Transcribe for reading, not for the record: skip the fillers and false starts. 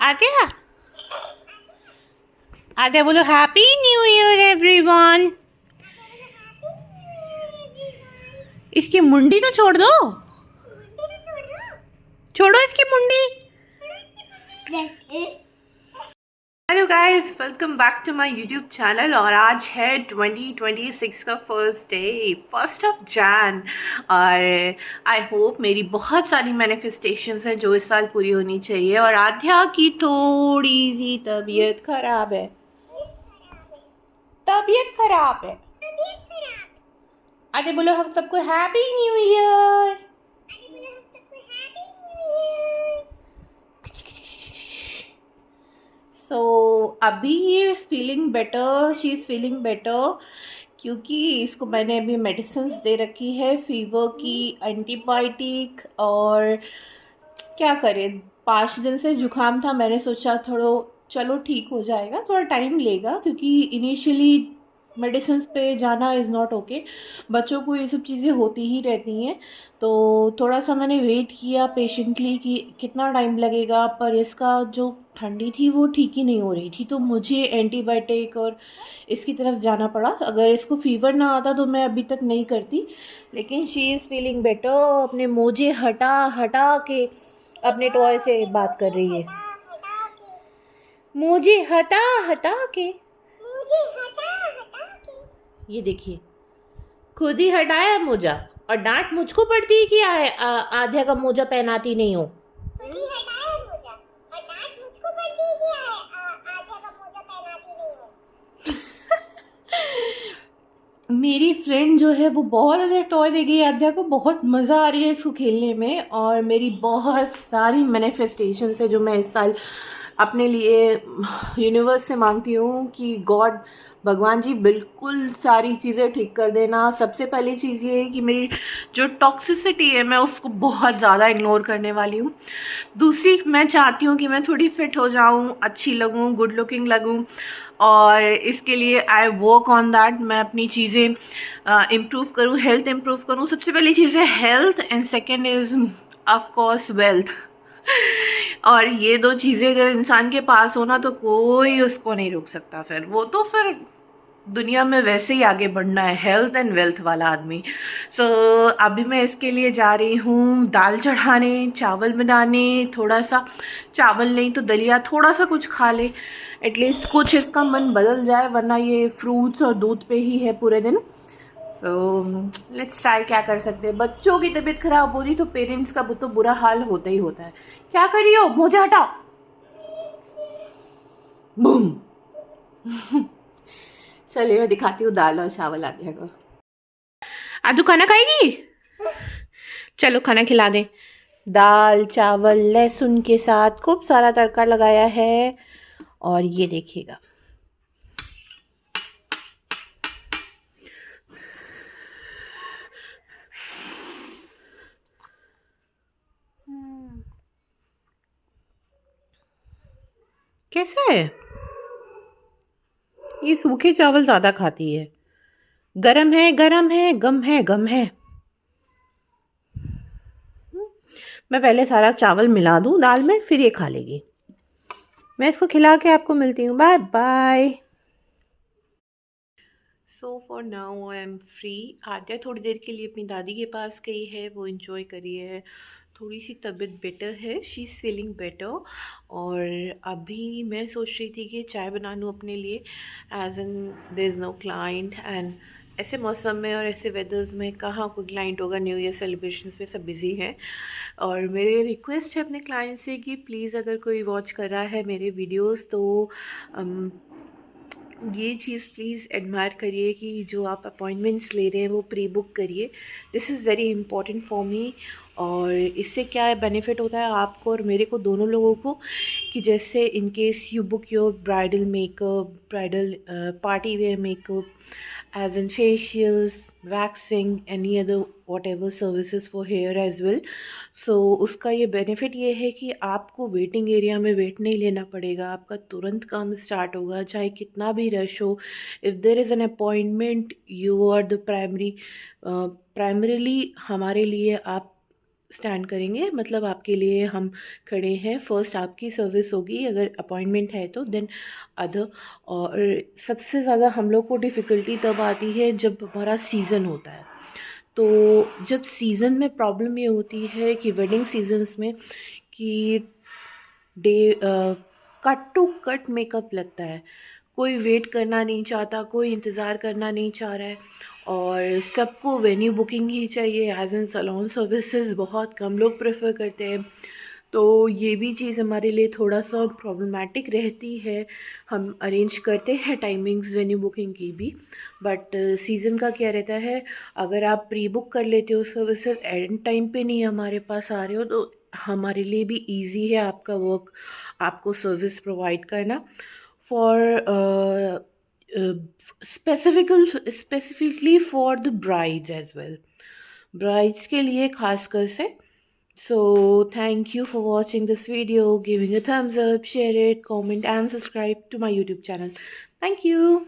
आद्या आद्या बोलो happy new year everyone. इसकी मुंडी तो छोड़ दो, छोड़ो इसकी मुंडी। Hello guys, welcome back to my YouTube channel. और आज है 2026 का फर्स्ट डे, 1 जनवरी। और आई होप मेरी बहुत सारी मैनिफेस्टेशंस हैं जो इस साल पूरी होनी चाहिए। और आध्या की थोड़ी सी तबीयत खराब है, तबीयत खराब है। आगे बोलो हम सबको हैप्पी न्यू ईयर। सो अभी ये feeling better, she is feeling better, क्योंकि इसको मैंने अभी मेडिसिन दे रखी है फीवर की, एंटीबायोटिक। और क्या करें, 5 दिन से जुकाम था। मैंने सोचा थोड़ा चलो ठीक हो जाएगा, थोड़ा टाइम लेगा, क्योंकि इनिशियली मेडिसिन पे जाना इज़ नॉट ओके। बच्चों को ये सब चीज़ें होती ही रहती हैं। तो थोड़ा सा मैंने वेट किया पेशेंटली कि कितना टाइम लगेगा, पर इसका जो ठंडी थी वो ठीक ही नहीं हो रही थी, तो मुझे एंटीबायोटिक और इसकी तरफ जाना पड़ा। अगर इसको फीवर ना आता तो मैं अभी तक नहीं करती। लेकिन शी इज़ फीलिंग बेटर। अपने मोजे हटा हटा के अपने टॉय से बात कर रही है। मोजे हटा हटा के, ये देखिए खुद ही हटाया मोजा। और डांट मुझको पड़ती है कि आध्या का मोजा पहनाती नहीं हो। मेरी फ्रेंड जो है वो बहुत ज़्यादा टॉय दे गई आध्या को, बहुत मज़ा आ रही है इसको खेलने में। और मेरी बहुत सारी मैनिफेस्टेशंस है जो मैं इस साल अपने लिए यूनिवर्स से मांगती हूँ कि गॉड, भगवान जी, बिल्कुल सारी चीज़ें ठीक कर देना। सबसे पहली चीज़ ये है कि मेरी जो टॉक्सिसिटी है मैं उसको बहुत ज़्यादा इग्नोर करने वाली हूँ। दूसरी, मैं चाहती हूँ कि मैं थोड़ी फिट हो जाऊँ, अच्छी लगूँ, गुड लुकिंग लगूँ। और इसके लिए आई वर्क ऑन दैट। मैं अपनी चीज़ें इम्प्रूव करूँ, हेल्थ इम्प्रूव करूँ। सबसे पहली चीज़ है health, and second is of course wealth. और ये दो चीज़ें अगर इंसान के पास हो ना तो कोई उसको नहीं रोक सकता। फिर वो तो फिर दुनिया में वैसे ही आगे बढ़ना है, हेल्थ एंड वेल्थ वाला आदमी। सो अभी मैं इसके लिए जा रही हूँ दाल चढ़ाने, चावल बनाने। थोड़ा सा चावल नहीं तो दलिया, थोड़ा सा कुछ खा ले, एटलीस्ट कुछ इसका मन बदल जाए, वरना ये फ्रूट्स और दूध पे ही है पूरे दिन। सो लेट्स ट्राई, क्या कर सकते हैं। बच्चों की तबीयत खराब हो रही तो पेरेंट्स का तो बुरा हाल होता ही होता है। क्या करिए हो, मोजा हटाओ। बूम। चलिए मैं दिखाती हूँ दाल और चावल आते हैं। आदू खाना खाएगी? चलो खाना खिला दे। दाल चावल लहसुन के साथ खूब सारा तड़का लगाया है। और ये देखिएगा, कैसा है? ये सूखे चावल ज़्यादा खाती है। गरम है, गरम है, गम है, गम है। मैं पहले सारा चावल मिला दूं दाल में, फिर ये खा लेगी। मैं इसको खिला के आपको मिलती हूँ। Bye bye. So for now I am free. Aadya थोड़ी देर के लिए अपनी दादी के पास गई है, वो इन्जॉय करी है। थोड़ी सी तबीयत बेटर है, शी इज़ फीलिंग बेटर। और अभी मैं सोच रही थी कि चाय बना लूँ अपने लिए, as an there is no client. And ऐसे मौसम में और ऐसे वेदर्स में कहाँ कोई क्लाइंट होगा, न्यू ईयर सेलिब्रेशंस में सब बिज़ी हैं। और मेरे रिक्वेस्ट है अपने क्लाइंट से कि प्लीज़ अगर कोई वॉच कर रहा है मेरे वीडियोस तो ये चीज़ प्लीज़ एडमायर करिए कि जो आप अपॉइंटमेंट्स ले रहे हैं वो प्री बुक करिए। This is very important for me. और इससे क्या बेनिफिट होता है आपको और मेरे को, दोनों लोगों को, कि जैसे in case you book your bridal makeup, bridal party wear makeup, as in facials, waxing, any other whatever services for hair as well. So उसका ये बेनिफिट ये है कि आपको वेटिंग एरिया में वेट नहीं लेना पड़ेगा, आपका तुरंत काम स्टार्ट होगा, चाहे कितना भी रश हो। If there is an appointment, you are the primarily हमारे लिए आप स्टैंड करेंगे, मतलब आपके लिए हम खड़े हैं। फर्स्ट आपकी सर्विस होगी, अगर अपॉइंटमेंट है तो देन अदर। और सबसे ज़्यादा हम लोग को डिफ़िकल्टी तब आती है जब हमारा सीज़न होता है। तो जब सीज़न में प्रॉब्लम ये होती है कि वेडिंग सीजन्स में कि day cut to cut makeup लगता है, कोई वेट करना नहीं चाहता, कोई इंतज़ार करना नहीं चाह रहा है, और सबको वेन्यू बुकिंग ही चाहिए। एज एन सैलून सर्विसेज बहुत कम लोग प्रेफर करते हैं, तो ये भी चीज़ हमारे लिए थोड़ा सा प्रॉब्लमेटिक रहती है। हम अरेंज करते हैं टाइमिंग्स वेन्यू बुकिंग की भी, बट सीज़न का क्या रहता है, अगर आप प्री बुक कर लेते हो सर्विसेज, एंड टाइम पे नहीं हमारे पास आ रहे हो, तो हमारे लिए भी इजी है आपका वर्क, आपको सर्विस प्रोवाइड करना। For specifically for the brides as well, brides के लिए खासकर से। So thank you for watching this video, giving a thumbs up, share it, comment and subscribe to my YouTube channel. Thank you.